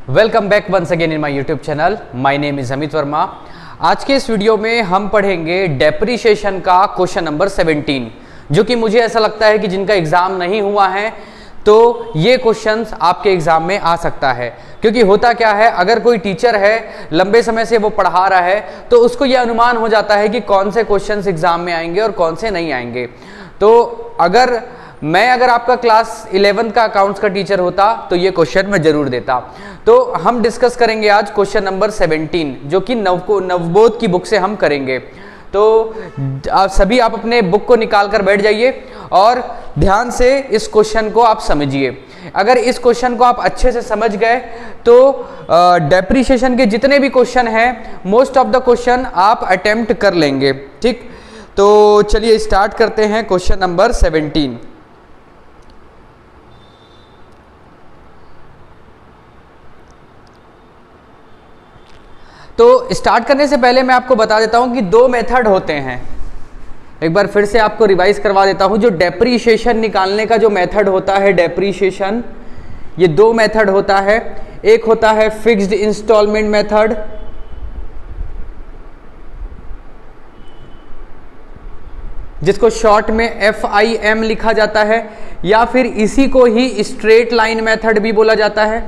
Welcome back once again in my YouTube channel. My name is Amit Verma. आज के इस video में हम पढ़ेंगे डेप्रीशिएशन का क्वेश्चन नंबर 17, जो कि मुझे ऐसा लगता है कि जिनका एग्जाम नहीं हुआ है तो ये क्वेश्चंस आपके एग्जाम में आ सकता है। क्योंकि होता क्या है, अगर कोई टीचर है लंबे समय से वो पढ़ा रहा है तो उसको ये अनुमान हो जाता है कि कौन से क्वेश्चंस एग्जाम में आएंगे और कौन से नहीं आएंगे। तो अगर आपका क्लास 11 का अकाउंट्स का टीचर होता तो ये क्वेश्चन मैं जरूर देता। तो हम डिस्कस करेंगे आज क्वेश्चन नंबर 17, जो कि नवबोध की बुक से हम करेंगे। तो आप अपने बुक को निकाल कर बैठ जाइए और ध्यान से इस क्वेश्चन को आप समझिए। अगर इस क्वेश्चन को आप अच्छे से समझ गए तो डेप्रीशिएशन के जितने भी क्वेश्चन हैं, मोस्ट ऑफ द क्वेश्चन आप अटेम्प्ट कर लेंगे। ठीक, तो चलिए स्टार्ट करते हैं क्वेश्चन नंबर 17। तो स्टार्ट करने से पहले मैं आपको बता देता हूं कि दो मेथड होते हैं। एक बार फिर से आपको रिवाइज करवा देता हूं। जो डेप्रीशिएशन निकालने का जो मेथड होता है डेप्रीशिएशन, ये दो मेथड होता है। एक होता है फिक्स्ड इंस्टॉलमेंट मेथड, जिसको शॉर्ट में FIM लिखा जाता है, या फिर इसी को ही स्ट्रेट लाइन मेथड भी बोला जाता है,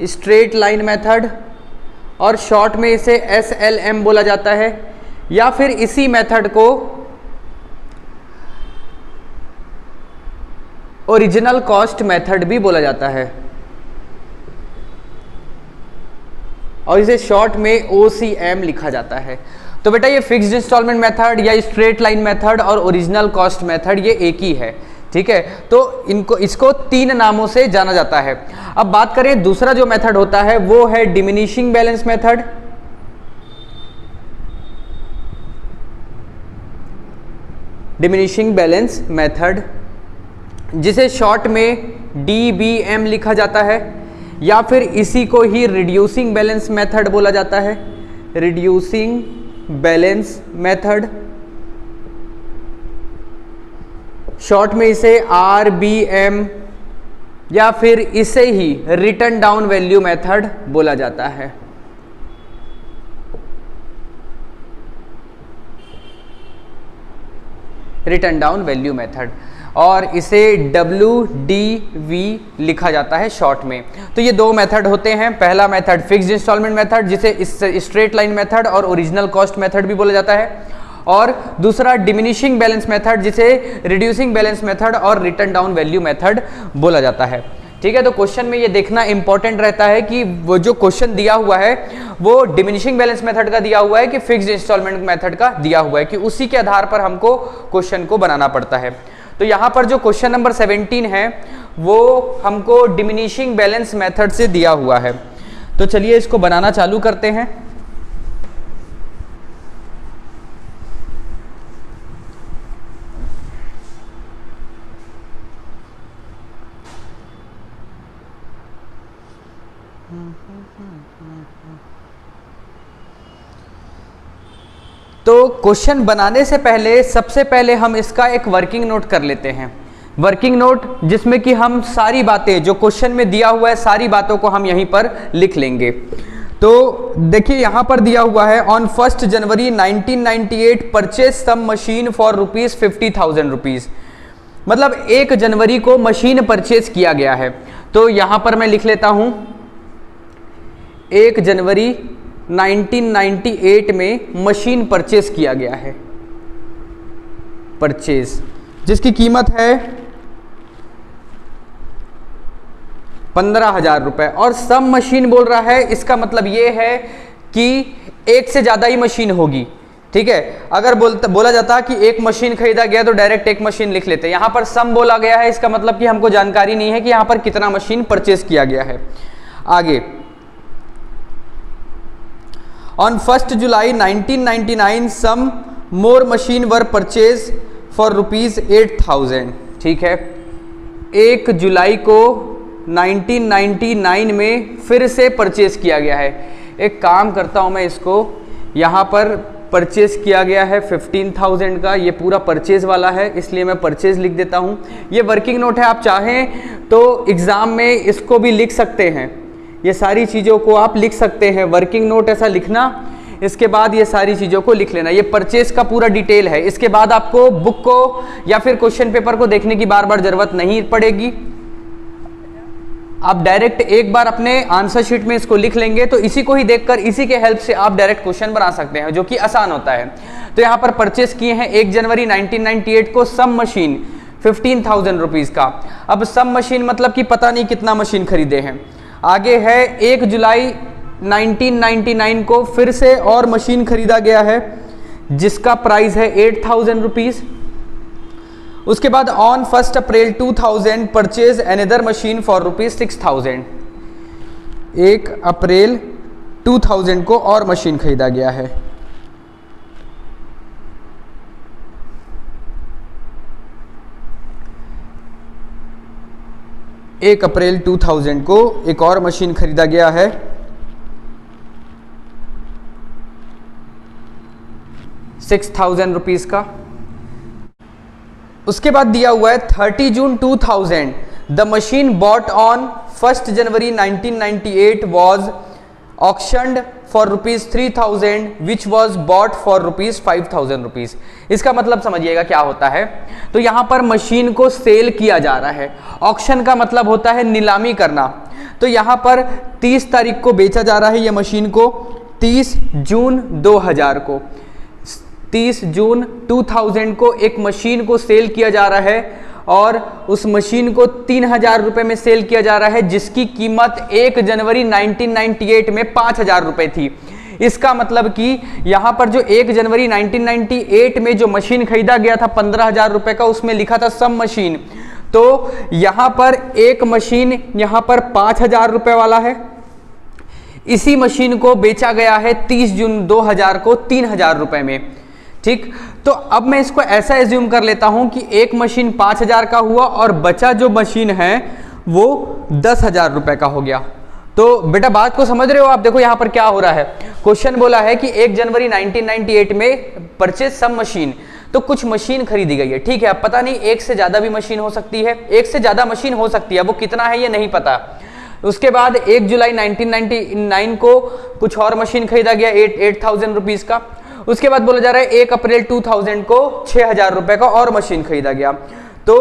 स्ट्रेट लाइन मेथड, और शॉर्ट में इसे SLM बोला जाता है, या फिर इसी मेथड को ओरिजिनल कॉस्ट मेथड भी बोला जाता है, और इसे शॉर्ट में OCM लिखा जाता है। तो बेटा ये फिक्स्ड इंस्टॉलमेंट मेथड या स्ट्रेट लाइन मेथड और ओरिजिनल कॉस्ट मेथड ये एक ही है। ठीक है, तो इसको तीन नामों से जाना जाता है। अब बात करें दूसरा जो मेथड होता है वो है diminishing balance method, diminishing balance method, जिसे शॉर्ट में DBM लिखा जाता है, या फिर इसी को ही रिड्यूसिंग बैलेंस मेथड बोला जाता है, रिड्यूसिंग बैलेंस मेथड, शॉर्ट में इसे RBM, या फिर इसे ही रिटर्न डाउन वैल्यू मेथड बोला जाता है। रिटर्न डाउन वैल्यू मेथड, और इसे WDV लिखा जाता है शॉर्ट में। तो ये दो मेथड होते हैं। पहला मेथड फिक्स्ड इंस्टॉलमेंट मेथड, जिसे स्ट्रेट लाइन मेथड और ओरिजिनल कॉस्ट मेथड भी बोला जाता है, और दूसरा डिमिनिशिंग बैलेंस मेथड, जिसे रिड्यूसिंग बैलेंस मेथड और रिटर्न डाउन वैल्यू मेथड बोला जाता है। ठीक है, तो क्वेश्चन में ये देखना इंपॉर्टेंट रहता है कि वो जो क्वेश्चन दिया हुआ है वो डिमिनिशिंग बैलेंस मेथड का दिया हुआ है कि फिक्स्ड इंस्टॉलमेंट मेथड का दिया हुआ है, कि उसी के आधार पर हमको क्वेश्चन को बनाना पड़ता है। तो यहाँ पर जो क्वेश्चन नंबर 17 है वो हमको डिमिनिशिंग बैलेंस मेथड से दिया हुआ है। तो चलिए इसको बनाना चालू करते हैं। तो क्वेश्चन बनाने से पहले सबसे पहले हम इसका एक वर्किंग नोट कर लेते हैं। वर्किंग नोट जिसमें कि हम सारी बातें जो क्वेश्चन में दिया हुआ है सारी बातों को हम यहीं पर लिख लेंगे। तो देखिए यहाँ पर दिया हुआ है on 1 January 1998 purchase some machine for ₹50,000। मतलब 1 जनवरी को मशीन परचेज किया गया है। तो यहाँ पर मैं लिख लेता हूँ 1 जनवरी 1998 में मशीन परचेज किया गया है, परचेज, जिसकी कीमत है 15,000 रुपए। और सम मशीन बोल रहा है, इसका मतलब ये है कि एक से ज्यादा ही मशीन होगी। ठीक है, अगर बोला जाता कि एक मशीन खरीदा गया तो डायरेक्ट एक मशीन लिख लेते। यहां पर सम बोला गया है, इसका मतलब कि हमको जानकारी नहीं है कि यहां पर कितना मशीन परचेज किया गया है। आगे, On 1 July 1999 some more machine were purchased for ₹8,000। ठीक है, 1 जुलाई को 1999 में फिर से परचेज किया गया है। एक काम करता हूं मैं, इसको यहाँ पर परचेज किया गया है 15,000 का, ये पूरा परचेज वाला है इसलिए मैं परचेज लिख देता हूँ। ये वर्किंग नोट है, आप चाहें तो एग्ज़ाम में इसको भी लिख सकते हैं, ये सारी चीज़ों को आप लिख सकते हैं, वर्किंग नोट ऐसा लिखना, इसके बाद ये सारी चीज़ों को लिख लेना। ये परचेज का पूरा डिटेल है। इसके बाद आपको बुक को या फिर क्वेश्चन पेपर को देखने की बार बार जरूरत नहीं पड़ेगी, आप डायरेक्ट एक बार अपने आंसर शीट में इसको लिख लेंगे तो इसी को ही देखकर, इसी के हेल्प से आप डायरेक्ट क्वेश्चन बना सकते हैं, जो कि आसान होता है। तो यहाँ पर परचेस किए हैं 1 जनवरी 1998 को सम मशीन 15,000 रुपीज़ का। अब सम मशीन मतलब कि पता नहीं कितना मशीन खरीदे हैं। आगे है 1 जुलाई 1999 को फिर से और मशीन खरीदा गया है जिसका प्राइस है 8,000 रुपीज़। उसके बाद on 1 April 2000 purchase another machine for rupees 6,000। 1 अप्रैल 2000 को और मशीन खरीदा गया है। एक अप्रैल 2000 को एक और मशीन खरीदा गया है 6,000 रुपीज का। उसके बाद दिया हुआ है 30 June 2000 the machine bought on 1 January 1998 was auctioned for rupees 3,000 which was bought for rupees 5,000 rupees. इसका मतलब समझिएगा क्या होता है। तो यहां पर मशीन को सेल किया जा रहा है। ऑक्शन का मतलब होता है नीलामी करना। तो यहां पर 30 तारीख को बेचा जा रहा है ये मशीन को, 30 जून 2000 को, 30 जून 2000 को एक मशीन को सेल किया जा रहा है और उस मशीन को 3,000 रुपये में सेल किया जा रहा है जिसकी कीमत 1 जनवरी 1998 में 5,000 रुपये थी। इसका मतलब कि यहाँ पर जो 1 जनवरी 1998 में जो मशीन खरीदा गया था 15,000 रुपये का, उसमें लिखा था सम मशीन। तो यहाँ पर एक मशीन यहाँ पर 5,000 रुपये वाला है। इसी मशीन को बेचा गया है 30 जून 2000 को 3,000 रुपये में। ठीक, तो अब मैं इसको ऐसा एज्यूम कर लेता हूं कि एक मशीन 5,000 का हुआ और बचा जो मशीन है वो 10,000 रुपए का हो गया। तो बेटा बात को समझ रहे हो आप? देखो यहां पर क्या हो रहा है। क्वेश्चन बोला है कि 1 जनवरी 1998 में परचेज सम मशीन, तो कुछ मशीन खरीदी गई है। ठीक है, अब पता नहीं एक से ज्यादा भी मशीन हो सकती है, एक से ज्यादा मशीन हो सकती है, वो कितना है ये नहीं पता। उसके बाद 1 जुलाई 1999 को कुछ और मशीन खरीदा गया 8,000 रुपीज का। उसके बाद बोला जा रहा है 1 अप्रैल 2000 को 6,000 रुपए का और मशीन खरीदा गया। तो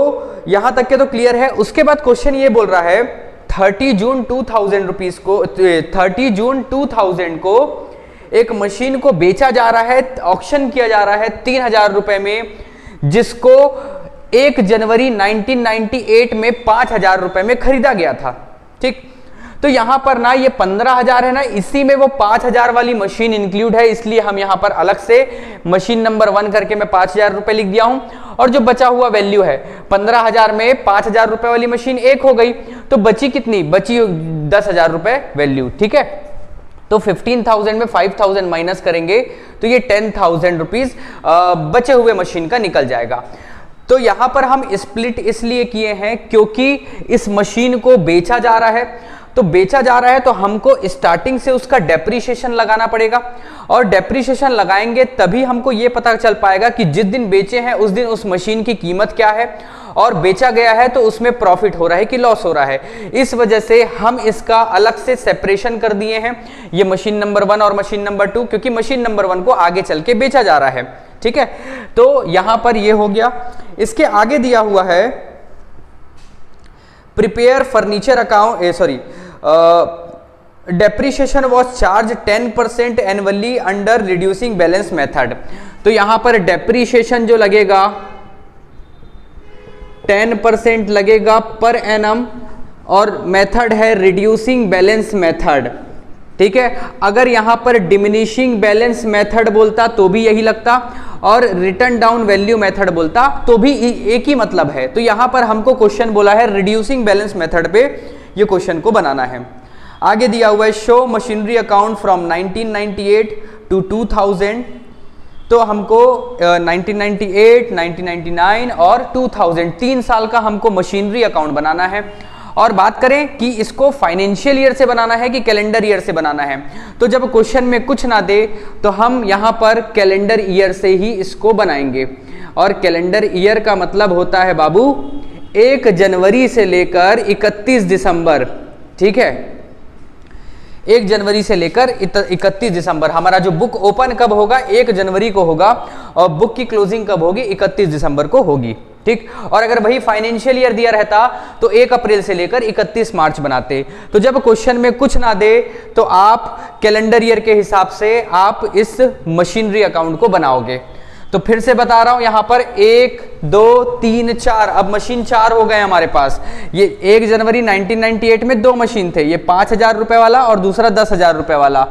यहां तक के तो क्लियर है। उसके बाद क्वेश्चन ये बोल रहा है 30 जून 2000 रुपीज को, 30 जून 2000 को एक मशीन को बेचा जा रहा है, ऑक्शन किया जा रहा है 3,000 रुपए में, जिसको 1 जनवरी 1998 में 5,000 रुपए में खरीदा गया था। ठीक, तो यहां पर ना ये 15,000 है ना, इसी में वो 5,000 वाली मशीन इंक्लूड है, इसलिए हम यहां पर अलग से मशीन नंबर 1 करके मैं 5,000 रुपए लिख दिया हूं। और जो बचा हुआ वैल्यू है 15,000 में 5,000 रुपए वाली मशीन एक हो गई, तो बची कितनी? बची 10,000 रुपए वैल्यू। ठीक है, तो 15,000 में 5,000 माइनस करेंगे तो ये 10,000 रुपीज बचे हुए मशीन का निकल जाएगा। तो यहां पर हम स्प्लिट इसलिए किए हैं क्योंकि इस मशीन को बेचा जा रहा है। तो बेचा जा रहा है तो हमको स्टार्टिंग से उसका डेप्रीशिएशन लगाना पड़ेगा, और डेप्रीशिएशन लगाएंगे तभी हमको ये पता चल पाएगा कि जिस दिन बेचे हैं उस दिन उस मशीन की कीमत क्या है, और बेचा गया है तो उसमें प्रॉफिट हो रहा है कि लॉस हो रहा है। इस वजह से हम इसका अलग से सेपरेशन कर दिए हैं, ये मशीन नंबर 1 और मशीन नंबर 2, क्योंकि मशीन नंबर 1 को आगे चल के बेचा जा रहा है। ठीक है, तो यहां पर ये हो गया। इसके आगे दिया हुआ है prepare furniture account, depreciation was charge 10% annually under reducing balance method. तो यहां पर डेप्रीशिएशन जो लगेगा 10% लगेगा पर एनम, और मेथड है रिड्यूसिंग बैलेंस मेथड। ठीक है, अगर यहां पर डिमिनिशिंग बैलेंस मेथड बोलता तो भी यही लगता, और रिटर्न डाउन वैल्यू मेथड बोलता तो भी एक ही मतलब है। तो यहां पर हमको क्वेश्चन बोला है रिड्यूसिंग बैलेंस मेथड पे ये क्वेश्चन को बनाना है। आगे दिया हुआ है show machinery account from 1998 to 2000। तो हमको 1998, 1999 और 2000 3 साल का हमको मशीनरी अकाउंट बनाना है। और बात करें कि इसको फाइनेंशियल ईयर से बनाना है कि कैलेंडर ईयर से बनाना है, तो जब क्वेश्चन में कुछ ना दे तो हम यहां पर कैलेंडर ईयर से ही इसको बनाएंगे। और कैलेंडर ईयर का मतलब होता है बाबू 1 जनवरी से लेकर 31 दिसंबर। ठीक है, 1 जनवरी से लेकर 31 दिसंबर। हमारा जो बुक ओपन कब होगा, 1 जनवरी को होगा, और बुक की क्लोजिंग कब होगी, 31 दिसंबर को होगी। ठीक, और अगर वही फाइनेंशियल ईयर दिया रहता तो 1 अप्रैल से लेकर 31 मार्च बनाते। तो जब क्वेश्चन में कुछ ना दे तो आप कैलेंडर ईयर के हिसाब से आप इस मशीनरी अकाउंट को बनाओगे। तो फिर से बता रहा हूं, यहां पर 1 2 3 4, अब मशीन 4 हो गए हमारे पास। ये 1 जनवरी 1998 में 2 मशीन थे, ये 5,000 रुपए वाला और दूसरा 10,000 रुपए वाला।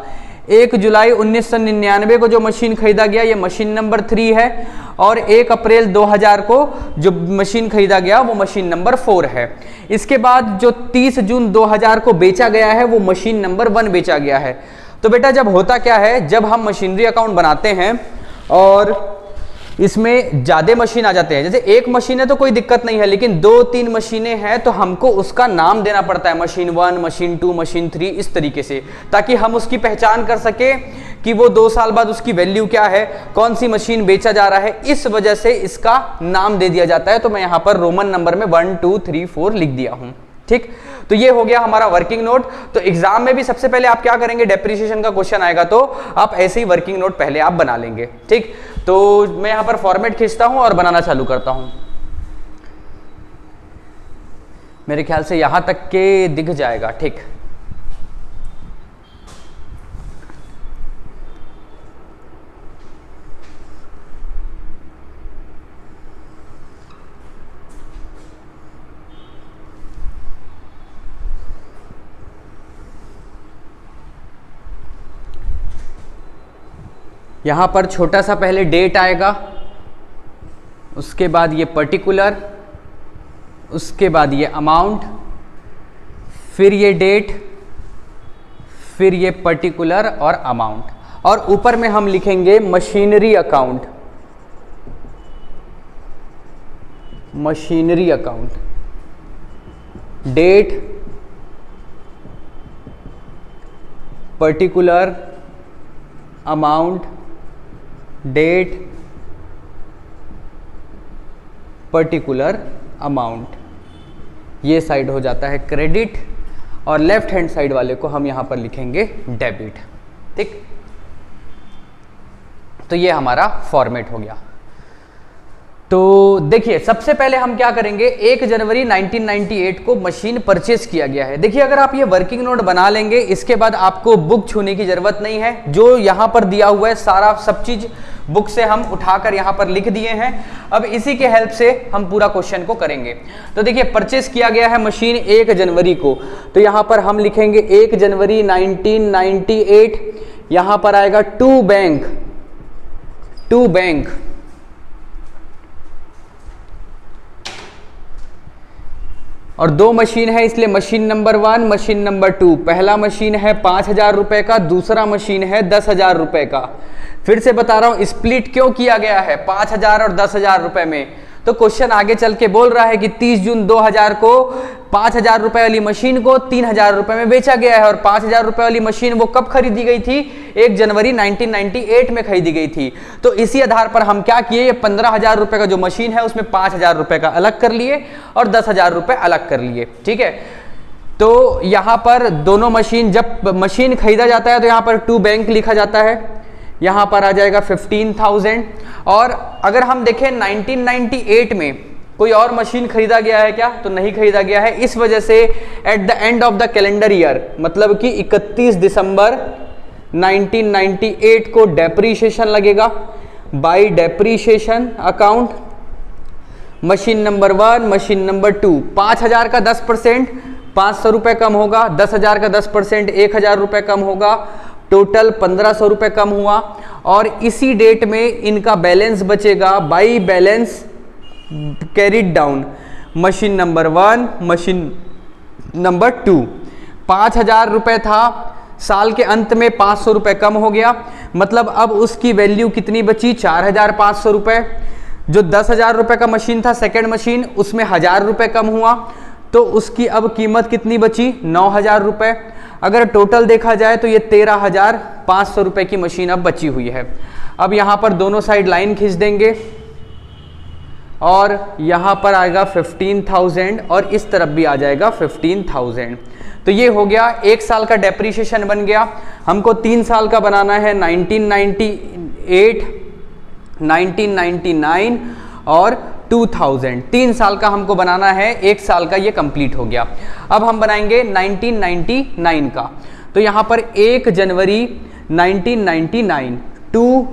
1 जुलाई 1999 को जो मशीन खरीदा गया, ये मशीन नंबर 3 है, और 1 अप्रैल 2000 को जो मशीन खरीदा गया वो मशीन नंबर 4 है। इसके बाद जो 30 जून 2000 को बेचा गया है वो मशीन नंबर 1 बेचा गया है। तो बेटा जब होता क्या है, जब हम मशीनरी अकाउंट बनाते हैं और इसमें ज्यादा मशीन आ जाते हैं, जैसे 1 मशीन है तो कोई दिक्कत नहीं है, लेकिन 2-3 मशीनें हैं तो हमको उसका नाम देना पड़ता है, मशीन 1, मशीन 2, मशीन 3, इस तरीके से, ताकि हम उसकी पहचान कर सके कि वो 2 साल बाद उसकी वैल्यू क्या है, कौन सी मशीन बेचा जा रहा है। इस वजह से इसका नाम दे दिया जाता है। तो मैं यहां पर रोमन नंबर में 1 2 3 4 लिख दिया हूं। ठीक, तो ये हो गया हमारा वर्किंग नोट। तो एग्जाम में भी सबसे पहले आप क्या करेंगे, डेप्रिसिएशन का क्वेश्चन आएगा तो आप ऐसे ही वर्किंग नोट पहले आप बना लेंगे। ठीक, तो मैं यहां पर फॉर्मेट खींचता हूं और बनाना चालू करता हूं। मेरे ख्याल से यहां तक के दिख जाएगा। ठीक, यहां पर छोटा सा पहले डेट आएगा, उसके बाद ये पर्टिकुलर, उसके बाद ये अमाउंट, फिर ये डेट, फिर ये पर्टिकुलर और अमाउंट, और ऊपर में हम लिखेंगे machinery account. Machinery account, date, particular, amount, date, particular, amount. ये साइड हो जाता है क्रेडिट, और लेफ्ट हैंड साइड वाले को हम यहां पर लिखेंगे डेबिट। ठीक, तो ये हमारा फॉर्मेट हो गया। तो देखिए सबसे पहले हम क्या करेंगे, 1 जनवरी 1998 को मशीन परचेज किया गया है। देखिए अगर आप ये वर्किंग नोट बना लेंगे, इसके बाद आपको बुक छूने की जरूरत नहीं है। जो यहाँ पर दिया हुआ है सारा सब चीज बुक से हम उठाकर यहाँ पर लिख दिए हैं। अब इसी के हेल्प से हम पूरा क्वेश्चन को करेंगे। तो देखिए परचेज किया गया है मशीन 1 जनवरी को, तो यहाँ पर हम लिखेंगे 1 जनवरी 1998। यहाँ पर आएगा टू बैंक, और 2 मशीन है इसलिए मशीन नंबर 1, मशीन नंबर 2। पहला मशीन है 5,000 रुपए का, दूसरा मशीन है 10,000 रुपए का। फिर से बता रहा हूं स्प्लिट क्यों किया गया है 5,000 और 10,000 रुपए में। तो क्वेश्चन आगे चल के बोल रहा है कि 30 जून 2000 को 5,000 रुपए वाली मशीन को 3,000 रुपए में बेचा गया है, और 5,000 रुपए वाली मशीन वो कब खरीदी गई थी, 1 जनवरी 1998 में खरीदी गई थी। तो इसी आधार पर हम क्या किए, 15,000 रुपए का जो मशीन है उसमें 5,000 रुपए का अलग कर लिए और 10,000 रुपए अलग कर लिए। ठीक है, तो यहां पर दोनों मशीन, जब मशीन खरीदा जाता है तो यहां पर टू बैंक लिखा जाता है, यहां पर आ जाएगा 15,000। और अगर हम देखें 1998 में कोई और मशीन खरीदा गया है क्या, तो नहीं खरीदा गया है। इस वजह से at the end of the calendar year, मतलब कि 31 दिसंबर 1998 को डेप्रीशिएशन लगेगा। By depreciation account machine number 1, machine number 2, 5,000 का 10% 500 रुपए कम होगा, 10,000 का 10% 1,000 रुपए कम होगा, टोटल 1,500 रुपए कम हुआ। और इसी डेट में इनका बैलेंस बचेगा by balance carried down, machine number 1, machine number 2। 5,000 रुपए था, साल के अंत में 500 रुपए कम हो गया, मतलब अब उसकी वैल्यू कितनी बची, 4,500 रुपए। जो 10,000 रुपए का मशीन था सेकेंड मशीन, उसमें 1,000 रुपए कम हुआ, तो उसकी अब कीमत कितनी बची, 9,000 रुपए। अगर टोटल देखा जाए तो ये 13,500 रुपए की मशीन अब बची हुई है। अब यहां पर दोनों साइड लाइन खींच देंगे और यहां पर आएगा 15,000 और इस तरफ भी आ जाएगा 15,000। तो ये हो गया 1 साल का डेप्रीशिएशन बन गया। हमको 3 साल का बनाना है 1998, 1999 और 2000। 3 साल का हमको बनाना है, 1 साल का ये कंप्लीट हो गया। अब हम बनाएंगे 1999 का। तो यहाँ पर 1 जनवरी 1999 टू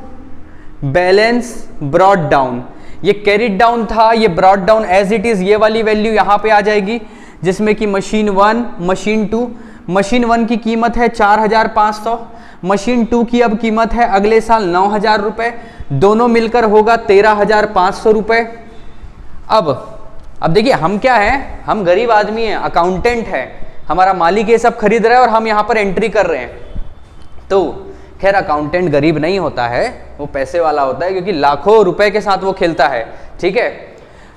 बैलेंस ब्रॉड डाउन, ये कैरिड डाउन था, ये brought down as it is, ये वाली वैल्यू यहाँ पे आ जाएगी, जिसमें कि मशीन 1, मशीन 2, मशीन 1 की कीमत है 4500, मशीन 2 की अब कीमत है अगले साल 9000 रुपये, दोनों मिलकर होगा 13500 रुपये। अब देखिए हम क्या हैं, हम गरीब आदमी हैं, अकाउंटेंट है, हमारा मालिक ये सब खरीद रहा है और हम यहाँ पर एंट्री कर रहे हैं। तो खैर अकाउंटेंट गरीब नहीं होता है, वो पैसे वाला होता है, क्योंकि लाखों रुपए के साथ वो खेलता है। ठीक है,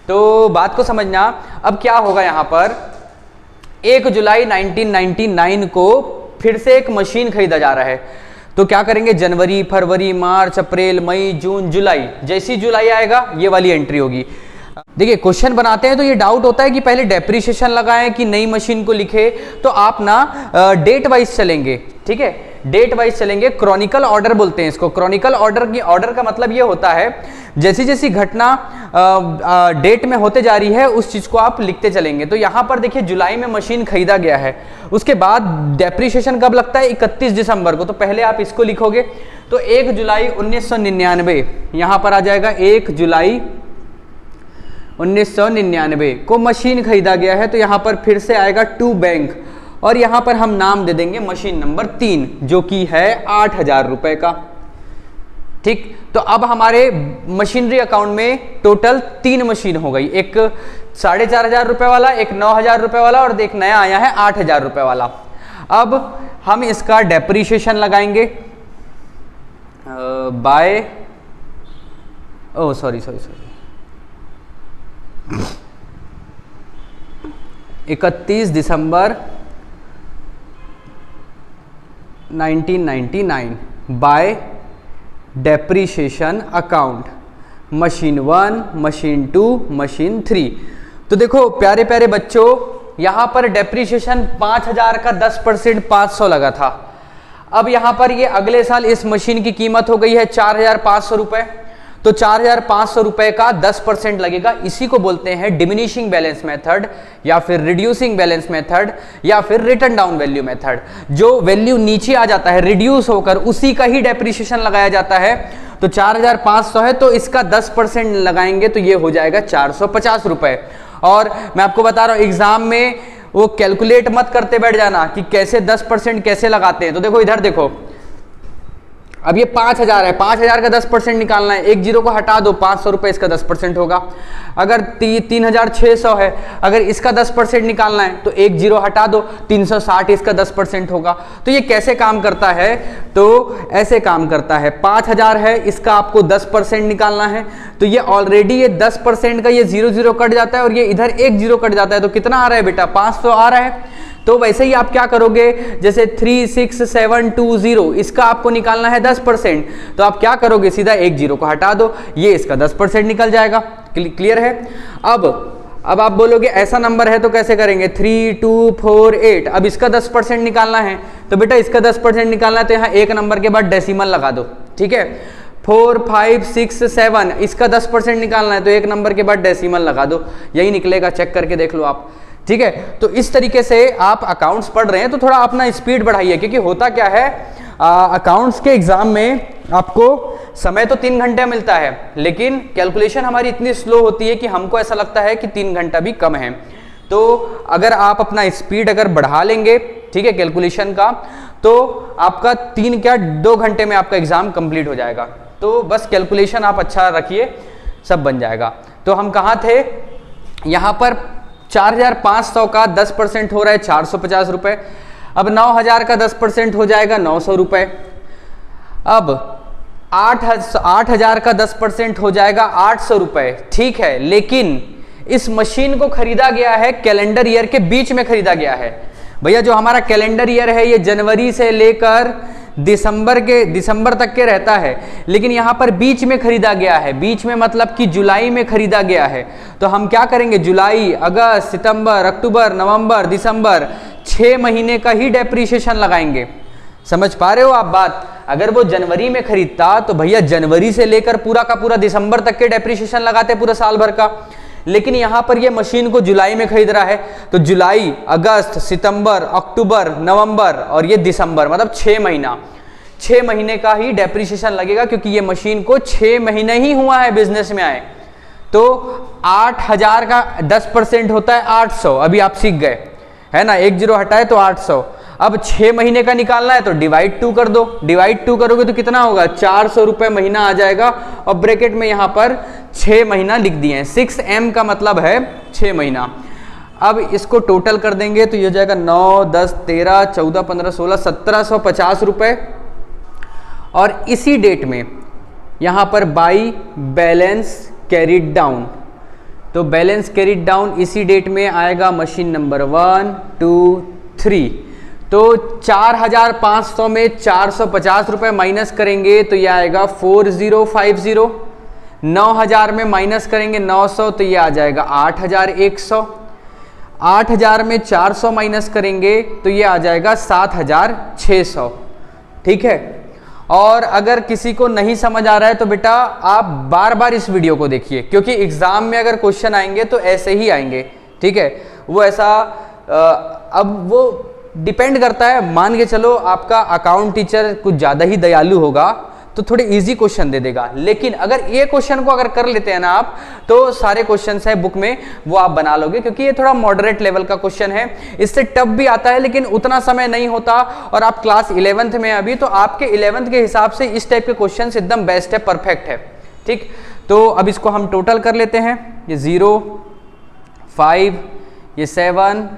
तो बात को समझना। अब क्या होगा यहाँ पर, 1 जुलाई 1999 को फिर से एक मशीन खरीदा जा रहा है। तो क्या करेंगे, जनवरी, फरवरी, मार्च, अप्रैल, मई, जून, जुलाई, जैसी जुलाई आएगा ये वाली एंट्री होगी। देखिए क्वेश्चन बनाते हैं तो ये डाउट होता है कि पहले डेप्रीशिएशन लगाएं कि नई मशीन को लिखे। तो आप ना डेट वाइज चलेंगे, ठीक है, डेट वाइज चलेंगे। क्रॉनिकल ऑर्डर बोलते हैं इसको। क्रॉनिकल ऑर्डर का मतलब ये होता है जैसी जैसी घटना डेट में होते जा रही है उस चीज को आप लिखते चलेंगे। तो यहाँ पर देखिए जुलाई में मशीन खरीदा गया है, उसके बाद डेप्रीशिएशन कब लगता है, 31 दिसंबर को। तो पहले आप इसको लिखोगे, तो 1 जुलाई 1999 यहाँ पर आ जाएगा, 1 जुलाई 1999 को मशीन खरीदा गया है। तो यहाँ पर फिर से आएगा टू बैंक, और यहाँ पर हम नाम दे देंगे मशीन नंबर 3, जो कि है 8000 रुपए का। ठीक, तो अब हमारे मशीनरी अकाउंट में टोटल 3 मशीन हो गई, एक 4500 रुपए वाला, एक 9000 रुपए वाला, और एक नया आया है 8000 रुपए वाला। अब हम इसका डेप्रीशिएशन लगाएंगे by, oh sorry 31 December 1999 by depreciation account, machine 1, machine 2, machine 3। तो देखो प्यारे प्यारे बच्चों, यहाँ पर डेप्रीशिएशन 5000 का 10% 500 लगा था। अब यहाँ पर ये अगले साल इस मशीन की कीमत हो गई है 4500 रुपए। तो 4500 रुपए का 10% लगेगा। इसी को बोलते हैं डिमिनिशिंग बैलेंस मेथड, या फिर रिड्यूसिंग बैलेंस मेथड, या फिर रिटर्न डाउन वैल्यू मेथड। जो वैल्यू नीचे आ जाता है रिड्यूस होकर, उसी का ही डेप्रीशिएशन लगाया जाता है। तो 4500 है तो इसका 10% लगाएंगे तो ये हो जाएगा 450 रुपए। और मैं आपको बता रहा हूं एग्जाम में वो कैलकुलेट मत करते बैठ जाना कि कैसे 10% कैसे लगाते हैं। तो देखो इधर देखो, अब ये 5000 है, 5000 का 10% निकालना है, एक जीरो को हटा दो, 500 रुपए इसका 10% होगा। अगर 3600 है, अगर इसका 10% निकालना है तो एक जीरो हटा दो, 360 इसका 10% होगा। तो ये कैसे काम करता है, तो ऐसे काम करता है, 5000 है, इसका आपको 10% निकालना है। तो ये ऑलरेडी ये 10% का ये 0 कट जाता है, और ये इधर एक जीरो कट जाता है। तो कितना आ रहा है बेटा, 500 आ रहा है। तो वैसे ही आप क्या करोगे, जैसे 36720 इसका आपको निकालना है 10%। तो आप क्या करोगे, सीधा एक जीरो को हटा दो, ये इसका 10% निकल जाएगा। क्लियर है। अब आप बोलोगे ऐसा नंबर है तो कैसे करेंगे, 3248। अब इसका 10% निकालना है, तो बेटा इसका 10% निकालना है तो यहाँ एक नंबर के बाद डेसिमल लगा दो, ठीक है। 4567 इसका 10% निकालना है तो एक नंबर के बाद डेसिमल लगा दो, यही निकलेगा, चेक करके देख लो आप, ठीक है। तो इस तरीके से आप अकाउंट्स पढ़ रहे हैं तो थोड़ा अपना स्पीड बढ़ाइए, क्योंकि होता क्या है, अकाउंट्स के एग्जाम में आपको समय तो 3 घंटे मिलता है, लेकिन कैलकुलेशन हमारी इतनी स्लो होती है कि हमको ऐसा लगता है कि 3 घंटा भी कम है। तो अगर आप अपना स्पीड अगर बढ़ा लेंगे, ठीक है, कैलकुलेशन का, तो आपका 2 घंटे में आपका एग्जाम कंप्लीट हो जाएगा। तो बस कैलकुलेशन आप अच्छा रखिए, सब बन जाएगा। तो हम कहाँ थे, यहाँ पर 4500 का 10% हो रहा है 450 रुपए। अब 9000 का 10% हो जाएगा 900 रुपए। अब 8000 का 10% हो जाएगा 800 रुपए, ठीक है। लेकिन इस मशीन को खरीदा गया है कैलेंडर ईयर के बीच में खरीदा गया है। भैया जो हमारा कैलेंडर ईयर है ये जनवरी से लेकर दिसंबर तक के रहता है, लेकिन यहाँ पर बीच में खरीदा गया है। बीच में मतलब कि जुलाई में खरीदा गया है। तो हम क्या करेंगे, जुलाई, अगस्त, सितंबर, अक्टूबर, नवंबर, दिसंबर, 6 महीने का ही डेप्रीशिएशन लगाएंगे। समझ पा रहे हो आप बात? अगर वो जनवरी में खरीदता तो भैया जनवरी से लेकर पूरा का पूरा दिसंबर तक के डेप्रीशिएशन लगाते पूरा साल भर का। लेकिन यहां पर ये मशीन को जुलाई में खरीद रहा है तो जुलाई, अगस्त, सितंबर, अक्टूबर, नवंबर और ये दिसंबर, मतलब 6 महीने का ही डेप्रीशिएशन लगेगा, क्योंकि ये मशीन को 6 महीने ही हुआ है बिजनेस में आए। तो 8000 का 10% होता है 800। अभी आप सीख गए है ना, 1 0 हटाए तो 800। अब 6 महीने का निकालना है तो डिवाइड 2 कर दो। डिवाइड 2 करोगे तो कितना होगा? 400 रुपए महीना आ जाएगा। और ब्रैकेट में यहां पर 6 महीना लिख दिए हैं। 6M का मतलब है 6 महीना। अब इसको टोटल कर देंगे तो ये हो जाएगा 9, 10, 13, 14, 15, 16, 1750 रुपए। और इसी डेट में यहां पर बाई बैलेंस कैरिड डाउन, तो बैलेंस कैरिड डाउन इसी डेट में आएगा मशीन नंबर 1, 2, 3। तो 4500 में 450 रुपए माइनस करेंगे तो ये आएगा 4050। 9000 में माइनस करेंगे 900 तो ये आ जाएगा 8100। 8000 में 400 माइनस करेंगे तो ये आ जाएगा 7600। ठीक है। और अगर किसी को नहीं समझ आ रहा है तो बेटा आप बार बार इस वीडियो को देखिए, क्योंकि एग्जाम में अगर क्वेश्चन आएंगे तो ऐसे ही आएंगे। ठीक है, वो ऐसा अब वो डिपेंड करता है। मान के चलो आपका अकाउंट टीचर कुछ ज़्यादा ही दयालु होगा तो थोड़े इजी क्वेश्चन दे देगा, लेकिन अगर ये क्वेश्चन को अगर कर लेते हैं ना आप, तो सारे क्वेश्चंस है बुक में वो आप बना लोगे, क्योंकि ये थोड़ा मॉडरेट लेवल का क्वेश्चन है। इससे टफ भी आता है लेकिन उतना समय नहीं होता। और आप क्लास 11th में अभी, तो आपके 11th के हिसाब से इस टाइप के क्वेश्चन एकदम बेस्ट है, परफेक्ट है। ठीक, तो अब इसको हम टोटल कर लेते हैं। ये 0, 5, ये 7,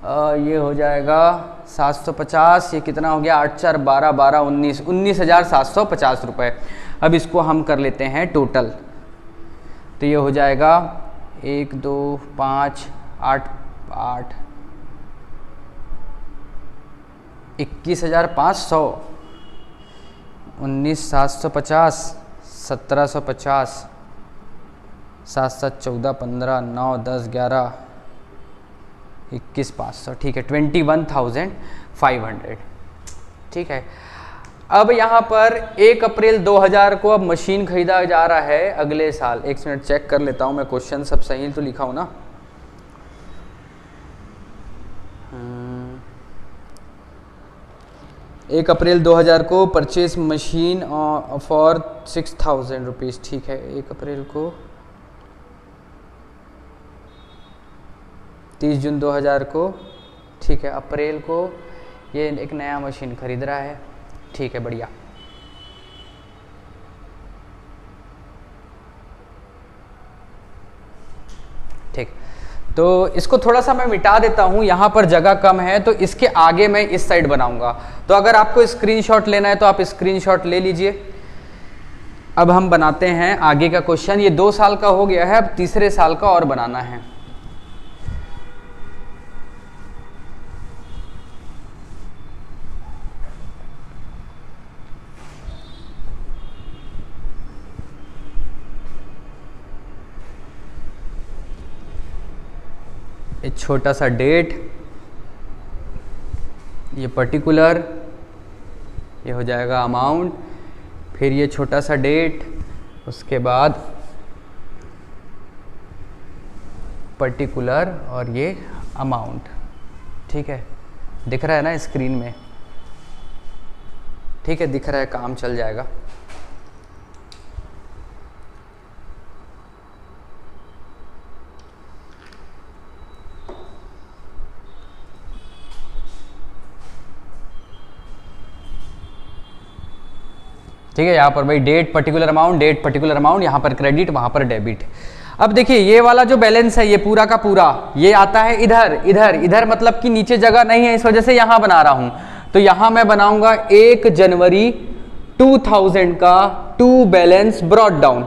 ये हो जाएगा 750, ये कितना हो गया 8 4 12 12 19, 19,750 रुपये। अब इसको हम कर लेते हैं टोटल, तो ये हो जाएगा 1 2 5 8 8 21,500, 19,750, 1,750, 7 7 14 15 9 10 11 21,500। ठीक है, 21,500। ठीक है। अब यहाँ पर 1 अप्रैल 2000 को अब मशीन खरीदा जा रहा है अगले साल। एक मिनट चेक कर लेता हूँ मैं, क्वेश्चन सब सही तो लिखा हूँ ना। 1 अप्रैल 2000 को परचेज मशीन फॉर 6,000 रुपीज़। ठीक है, 1 अप्रैल को 30 जून 2000 को, ठीक है, अप्रैल को ये एक नया मशीन खरीद रहा है। ठीक है, बढ़िया। ठीक, तो इसको थोड़ा सा मैं मिटा देता हूं, यहां पर जगह कम है तो इसके आगे मैं इस साइड बनाऊंगा। तो अगर आपको स्क्रीनशॉट लेना है तो आप स्क्रीनशॉट ले लीजिए। अब हम बनाते हैं आगे का क्वेश्चन। ये 2 साल का हो गया है, अब तीसरे साल का और बनाना है। एक छोटा सा डेट, ये पर्टिकुलर, ये हो जाएगा अमाउंट, फिर ये छोटा सा डेट, उसके बाद पर्टिकुलर और ये अमाउंट। ठीक है, दिख रहा है ना स्क्रीन में? ठीक है, दिख रहा है, काम चल जाएगा। ठीक है, यहाँ पर भाई date particular amount, date particular amount, यहाँ पर क्रेडिट, वहाँ पर डेबिट। अब देखिए ये वाला जो बैलेंस है ये पूरा का पूरा ये आता है इधर इधर इधर, मतलब कि नीचे जगह नहीं है, इस वजह से यहाँ बना रहा हूँ। तो यहाँ मैं बनाऊंगा 1 जनवरी 2000 का to balance brought down,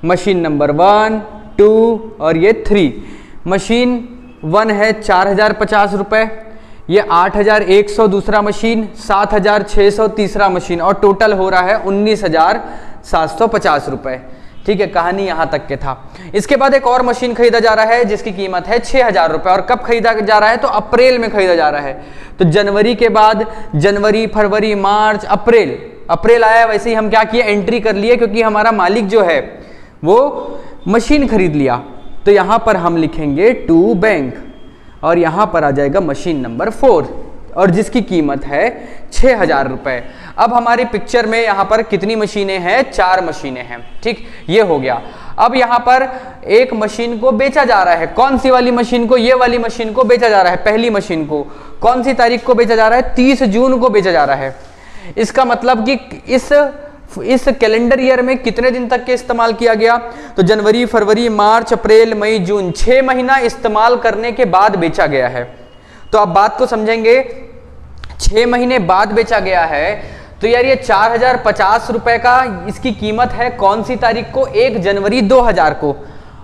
machine number 1, 2 और ये 3। मशीन 1 है 4050 रुपये, ये 8100 दूसरा मशीन, 7600 तीसरा मशीन, और टोटल हो रहा है 19,750 रुपये। ठीक है, कहानी यहां तक के था। इसके बाद एक और मशीन खरीदा जा रहा है जिसकी कीमत है 6,000 रुपए, और कब खरीदा जा रहा है? तो अप्रैल में खरीदा जा रहा है। तो जनवरी के बाद जनवरी, फरवरी, मार्च, अप्रैल आया, वैसे ही हम क्या किए, एंट्री कर लिए, क्योंकि हमारा मालिक जो है वो मशीन खरीद लिया। तो यहां पर हम लिखेंगे टू बैंक, और यहां पर आ जाएगा मशीन नंबर 4, और जिसकी कीमत है 6,000 रुपए। अब हमारी पिक्चर में यहां पर कितनी मशीनें हैं? 4 मशीनें हैं। ठीक, ये हो गया। अब यहां पर एक मशीन को बेचा जा रहा है। कौन सी वाली मशीन को? ये वाली मशीन को बेचा जा रहा है, पहली मशीन को। कौन सी तारीख को बेचा जा रहा है? 30 जून को बेचा जा रहा है। इसका मतलब कि इस कैलेंडर ईयर में कितने दिन तक के इस्तेमाल किया गया? तो जनवरी, फरवरी, मार्च, अप्रैल, मई, जून, 6 महीना इस्तेमाल करने के बाद बेचा गया है। तो आप बात को समझेंगे, 6 महीने बाद बेचा गया है, तो यार ये 4,050 रुपए का इसकी कीमत है। कौन सी तारीख को? 1 जनवरी 2000 को।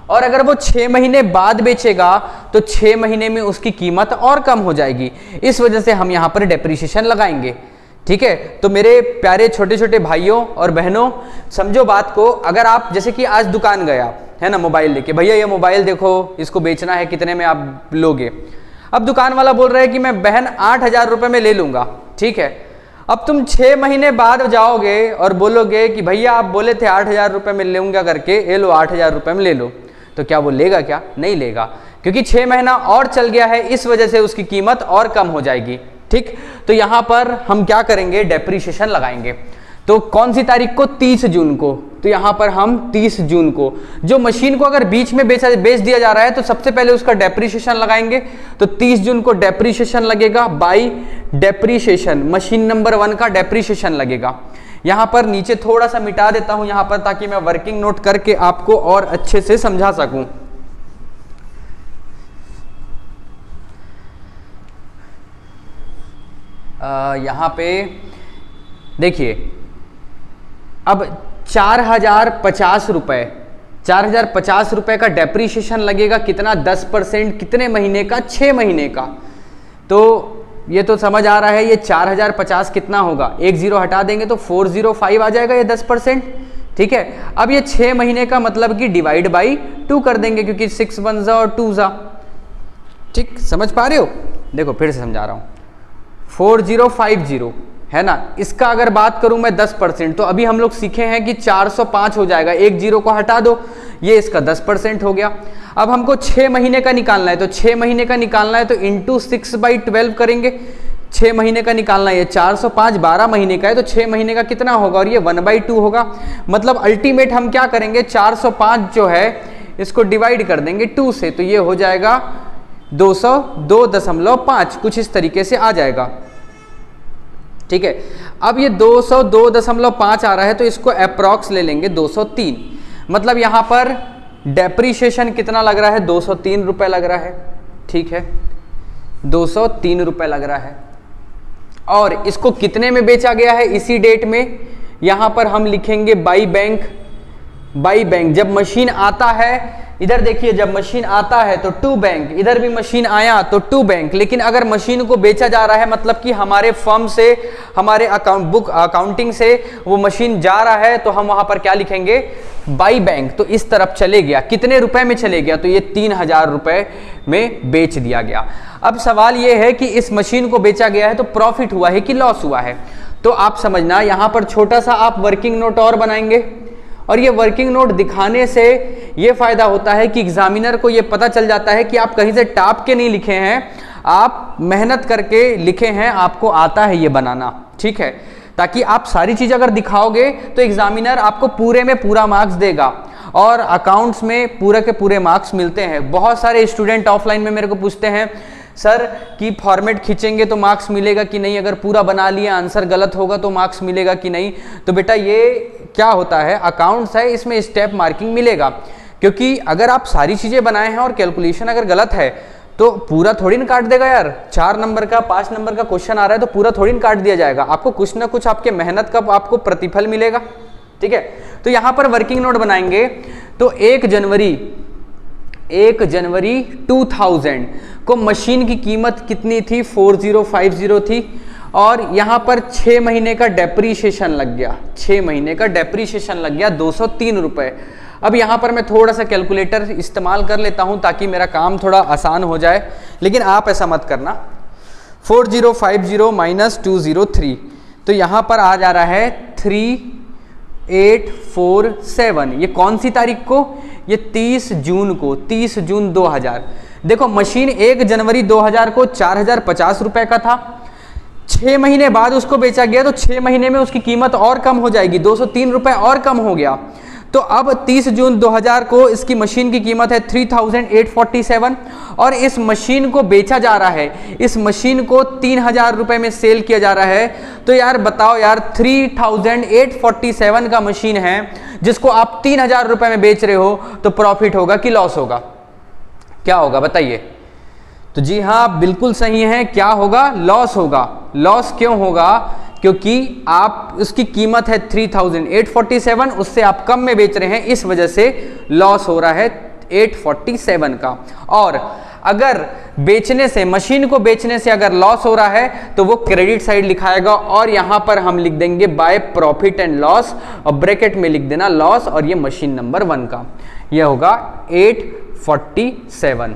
और अगर वो 6 महीने बाद बेचेगा तो 6 महीने में उसकी कीमत और कम हो जाएगी। इस वजह से हम यहां पर डेप्रिसिएशन लगाएंगे। ठीक है, तो मेरे प्यारे छोटे छोटे भाइयों और बहनों, समझो बात को। अगर आप जैसे कि आज दुकान गया है ना, मोबाइल लेके, भैया ये मोबाइल देखो, इसको बेचना है, कितने में आप लोगे? अब दुकान वाला बोल रहा है कि मैं बहन 8,000 रुपए में ले लूंगा। ठीक है, अब तुम 6 महीने बाद जाओगे और बोलोगे कि भैया आप बोले थे 8,000 रुपए में लूंगा करके, ये लो 8,000 रुपए में ले लो। तो क्या वो लेगा? क्या नहीं लेगा, क्योंकि 6 महीना और चल गया है, इस वजह से उसकी कीमत और कम हो जाएगी। ठीक, तो यहां पर हम क्या करेंगे? डेप्रिसिएशन लगाएंगे। तो कौन सी तारीख को? 30 जून को। तो यहां पर हम 30 जून को, जो मशीन को अगर बीच में बेच दिया जा रहा है तो सबसे पहले उसका डेप्रिसिएशन लगाएंगे। तो 30 जून को डेप्रिसिएशन लगेगा बाई डेप्रिसिएशन, मशीन नंबर 1 का डेप्रिसिएशन लगेगा। यहां पर नीचे थोड़ा सा मिटा देता हूं यहां पर, ताकि मैं वर्किंग नोट करके आपको और अच्छे से समझा सकूं। यहां पे देखिए, अब 4,050 रुपए, 4,050 रुपए का डेप्रिसिएशन लगेगा। कितना? 10%। कितने महीने का? 6 महीने का। तो ये तो समझ आ रहा है, ये 4,050 कितना होगा? 1 जीरो हटा देंगे तो 405 आ जाएगा, ये 10%। ठीक है, अब ये 6 महीने का मतलब कि डिवाइड बाई 2 कर देंगे, क्योंकि 6 1 जा और 2 जा। ठीक, समझ पा रहे हो? देखो फिर से समझा रहा हूं, 4050 है ना। इसका अगर बात करूं मैं 10%, तो अभी हम लोग सीखे हैं कि 405 हो जाएगा, 1 जीरो को हटा दो, ये इसका 10% हो गया। अब हमको 6 महीने का निकालना है, तो 6 महीने का निकालना है तो इंटू 6/12 करेंगे। 6 महीने का निकालना है, 405 12 महीने का है, तो 6 महीने का कितना होगा? और ये 1/2 होगा। मतलब अल्टीमेट हम क्या करेंगे? 405 जो है इसको डिवाइड कर देंगे 2 से, तो ये हो जाएगा 202.5, कुछ इस तरीके से आ जाएगा। ठीक है, अब ये 202.5 आ रहा है, तो इसको अप्रॉक्स ले लेंगे 203। मतलब यहां पर डेप्रिसिएशन कितना लग रहा है? 203 रुपए लग रहा है। ठीक है, 203 रुपए लग रहा है। और इसको कितने में बेचा गया है इसी डेट में? यहां पर हम लिखेंगे बाई बैंक। बाई बैंक, जब मशीन आता है, इधर देखिए, जब मशीन आता है तो टू बैंक, इधर भी मशीन आया तो टू बैंक। लेकिन अगर मशीन को बेचा जा रहा है, मतलब कि हमारे फर्म से, हमारे अकाउंटिंग से वो मशीन जा रहा है, तो हम वहां पर क्या लिखेंगे? By bank. तो इस तरफ चले गया, कितने रुपए में चले गया? तो ये 3,000 रुपए में बेच दिया गया। अब सवाल ये है कि इस मशीन को बेचा गया है तो प्रॉफिट हुआ है कि लॉस हुआ है? तो आप समझना, यहां पर छोटा सा आप वर्किंग नोट और बनाएंगे, और ये वर्किंग नोट दिखाने से ये फायदा होता है कि एग्जामिनर को ये पता चल जाता है कि आप कहीं से टाप के नहीं लिखे हैं, आप मेहनत करके लिखे हैं, आपको आता है ये बनाना। ठीक है, ताकि आप सारी चीज अगर दिखाओगे तो एग्जामिनर आपको पूरे में पूरा मार्क्स देगा। और अकाउंट्स में पूरे के पूरे मार्क्स मिलते हैं। बहुत सारे स्टूडेंट ऑफलाइन में मेरे को पूछते हैं, सर कि फॉर्मेट खींचेंगे तो मार्क्स मिलेगा कि नहीं, अगर पूरा बना लिया आंसर गलत होगा तो मार्क्स मिलेगा कि नहीं? तो बेटा ये क्या होता है, अकाउंट्स है, इसमें स्टेप मार्किंग मिलेगा। क्योंकि अगर आप सारी चीजें बनाए हैं और कैलकुलेशन अगर गलत है तो पूरा थोड़ी ना काट देगा यार। 4 नंबर का 5 नंबर का क्वेश्चन आ रहा है तो पूरा थोड़ी ना काट दिया जाएगा। आपको कुछ ना कुछ आपके मेहनत का आपको प्रतिफल मिलेगा। ठीक है, तो यहां पर वर्किंग नोट बनाएंगे। तो 1 जनवरी 2000 को मशीन की कीमत कितनी थी? 4050 थी। और यहां पर 6 महीने का डेप्रीशिएशन लग गया, 6 महीने का डेप्रीशिएशन लग गया 203 रुपए। अब यहाँ पर मैं थोड़ा सा कैलकुलेटर इस्तेमाल कर लेता हूँ ताकि मेरा काम थोड़ा आसान हो जाए, लेकिन आप ऐसा मत करना। 4050 माइनस 203, तो यहाँ पर आ जा रहा है 3847। ये कौन सी तारीख को? ये 30 जून को, 30 जून 2000। देखो मशीन 1 जनवरी 2000 को 4050 रुपए का था, 6 महीने बाद उसको बेचा गया तो 6 महीने में उसकी कीमत और कम हो जाएगी, 203 रुपए और कम हो गया। तो अब 30 जून 2000 को इसकी मशीन की कीमत है 3847 और इस मशीन को बेचा जा रहा है, इस मशीन को 3000 रुपए में सेल किया जा रहा है। तो यार बताओ यार, 3847 का मशीन है जिसको आप 3000 रुपए में बेच रहे हो, तो प्रॉफिट होगा कि लॉस होगा? क्या होगा बताइए? तो जी हाँ, बिल्कुल सही है, क्या होगा? लॉस होगा। लॉस क्यों होगा? क्योंकि आप उसकी कीमत है 3847, उससे आप कम में बेच रहे हैं, इस वजह से लॉस हो रहा है 847 का। और अगर बेचने से, मशीन को बेचने से अगर लॉस हो रहा है तो वो क्रेडिट साइड लिखाएगा और यहां पर हम लिख देंगे बाय प्रॉफिट एंड लॉस और ब्रैकेट में लिख देना लॉस और ये मशीन नंबर 1 का, ये होगा 847।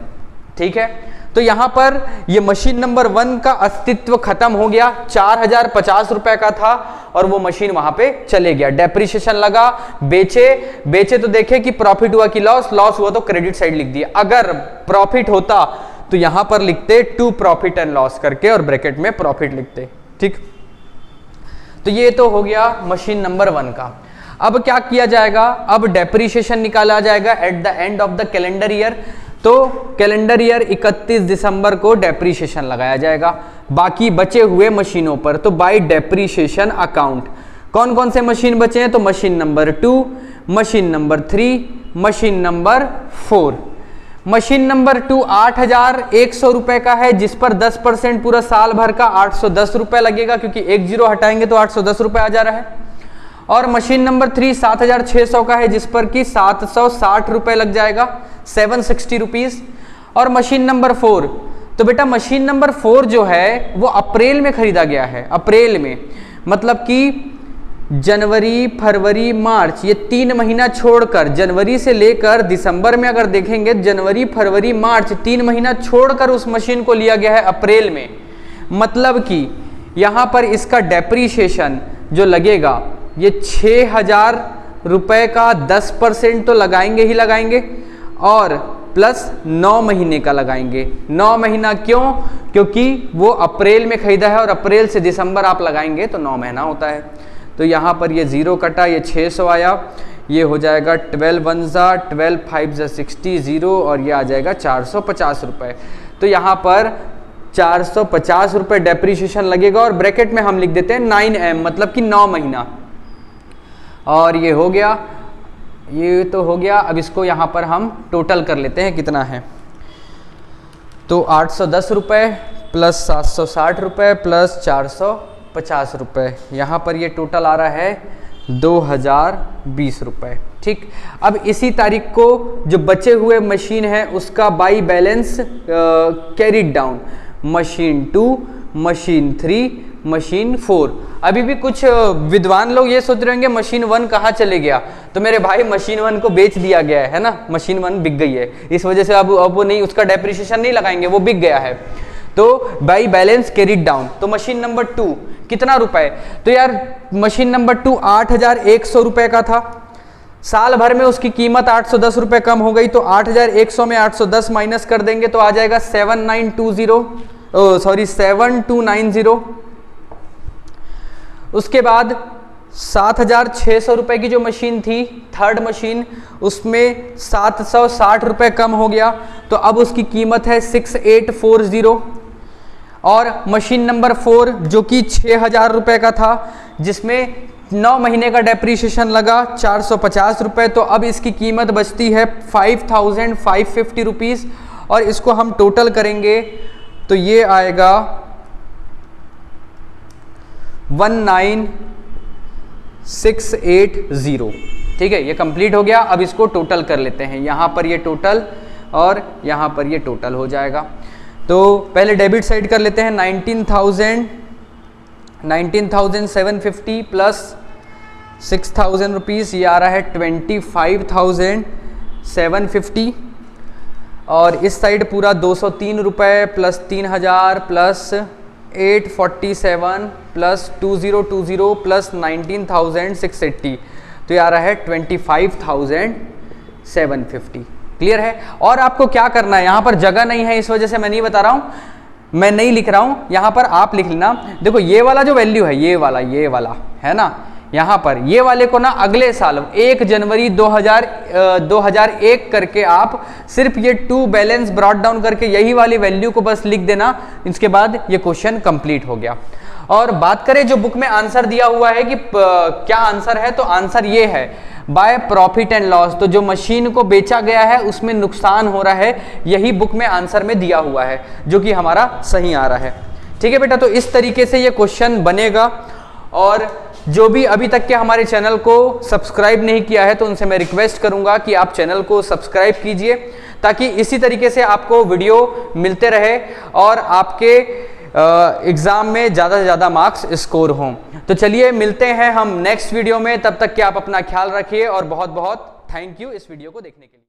ठीक है, तो यहां पर ये मशीन नंबर 1 का अस्तित्व खत्म हो गया, 4050 रुपए का था और वो मशीन वहां पे चले गया, डेप्रिसिएशन लगा, बेचे तो देखे कि प्रॉफिट हुआ कि लॉस, लॉस हुआ तो क्रेडिट साइड लिख दिया। अगर प्रॉफिट होता तो यहां पर लिखते टू प्रॉफिट एंड लॉस करके और ब्रैकेट में प्रॉफिट लिखते। ठीक, तो ये तो हो गया मशीन नंबर 1 का। अब क्या किया जाएगा? अब डेप्रिसिएशन निकाला जाएगा eight the end of the calendar year. तो कैलेंडर ईयर 31 दिसंबर को डेप्रिसिएशन लगाया जाएगा बाकी बचे हुए मशीनों पर। तो बाय डेप्रिसिएशन अकाउंट कौन कौन से मशीन बचे हैं? तो machine number 2, machine number 3, machine number 4। Machine number 2 8100 रुपए का है, जिस पर 10% पूरा साल भर का 810 रुपए लगेगा, क्योंकि एक जीरो हटाएंगे तो 810 रुपए आ जा रहा है। और मशीन नंबर 3 7600 का है, जिस पर कि 760 रुपए लग जाएगा, 760 रुपीज। और मशीन नंबर 4, तो बेटा मशीन नंबर 4 जो है वो अप्रैल में खरीदा गया है, अप्रैल में, मतलब कि जनवरी फरवरी मार्च ये 3 महीना छोड़कर, जनवरी से लेकर दिसंबर में अगर देखेंगे, जनवरी फरवरी मार्च 3 महीना छोड़कर उस मशीन को लिया गया है अप्रैल में। मतलब कि यहां पर इसका डेप्रीशिएशन जो लगेगा ये 6000 रुपए का 10% तो लगाएंगे ही लगाएंगे और प्लस 9 महीने का लगाएंगे। 9 महीना क्यों? क्योंकि वो अप्रैल में खरीदा है और अप्रैल से दिसंबर आप लगाएंगे तो 9 महीना होता है। तो यहाँ पर ये 0 कटा, ये 600 आया, ये हो जाएगा 12 1 जा 12 5 जा 60 0 और ये आ जाएगा 450 रुपये। तो यहाँ पर 450 रुपये डेप्रीशिएशन लगेगा और ब्रैकेट में हम लिख देते हैं 9M, मतलब कि 9 महीना। और ये हो गया, ये तो हो गया। अब इसको यहाँ पर हम टोटल कर लेते हैं कितना है। तो 810 रुपये प्लस 760 रुपये प्लस 450 रुपये, यहाँ पर ये टोटल आ रहा है 2020 रुपये। ठीक, अब इसी तारीख को जो बचे हुए मशीन है उसका by balance carried down, machine 2, machine 3, machine 4। अभी भी कुछ विद्वान लोग ये सोच रहे होंगे मशीन 1 कहाँ चले गया, तो मेरे भाई मशीन 1 को बेच दिया गया है ना, मशीन 1 बिक गई है, इस वजह से अब वो नहीं, उसका डेप्रिसिएशन नहीं लगाएंगे, वो बिक गया है। तो बाई बैलेंस कैरीड डाउन, तो मशीन नंबर 2 कितना रुपए? तो यार मशीन नंबर 2 8100 रुपए का था, साल भर में उसकी कीमत 810 रुपए कम हो गई, तो 8100 में 810 माइनस कर देंगे तो आ जाएगा 7290। उसके बाद 7600 रुपए की जो मशीन थी, थर्ड मशीन, उसमें 760 रुपए कम हो गया, तो अब उसकी कीमत है 6840। और मशीन नंबर 4 जो कि 6000 रुपए का था, जिसमें 9 महीने का डेप्रीशिएशन लगा 450 रुपए, तो अब इसकी कीमत बचती है 5550 रुपीज़। और इसको हम टोटल करेंगे तो ये आएगा 19680। ठीक है, ये कंप्लीट हो गया। अब इसको टोटल कर लेते हैं, यहाँ पर ये टोटल और यहाँ पर ये टोटल हो जाएगा। तो पहले डेबिट साइड कर लेते हैं, 19,750 प्लस 6,000 रुपीज़, ये आ रहा है 25,750। और इस साइड पूरा 203 रुपये प्लस 3,000 प्लस 847 प्लस 2020 प्लस 19,680, तो ये आ रहा है 25,750। क्लियर है। और आपको क्या करना है, यहाँ पर जगह नहीं है इस वजह से मैं नहीं बता रहा हूँ, मैं नहीं लिख रहा हूँ, यहाँ पर आप लिख लेना। देखो ये वाला जो वैल्यू है, ये वाला है ना, यहाँ पर ये वाले को ना अगले साल 1 जनवरी 2001 करके आप सिर्फ ये 2 बैलेंस ब्रॉट डाउन करके यही वाली वैल्यू को बस लिख देना। इसके बाद ये क्वेश्चन कंप्लीट हो गया। और बात करें जो बुक में आंसर दिया हुआ है कि क्या आंसर है, तो आंसर ये है बाय प्रॉफिट एंड लॉस। तो जो मशीन को बेचा गया है उसमें नुकसान हो रहा है, यही बुक में आंसर में दिया हुआ है, जो कि हमारा सही आ रहा है। ठीक है बेटा, तो इस तरीके से ये क्वेश्चन बनेगा। और जो भी अभी तक के हमारे चैनल को सब्सक्राइब नहीं किया है तो उनसे मैं रिक्वेस्ट करूंगा कि आप चैनल को सब्सक्राइब कीजिए, ताकि इसी तरीके से आपको वीडियो मिलते रहे और आपके एग्जाम में ज़्यादा से ज़्यादा मार्क्स स्कोर हों। तो चलिए मिलते हैं हम नेक्स्ट वीडियो में, तब तक के आप अपना ख्याल रखिए और बहुत बहुत थैंक यू इस वीडियो को देखने के लिए।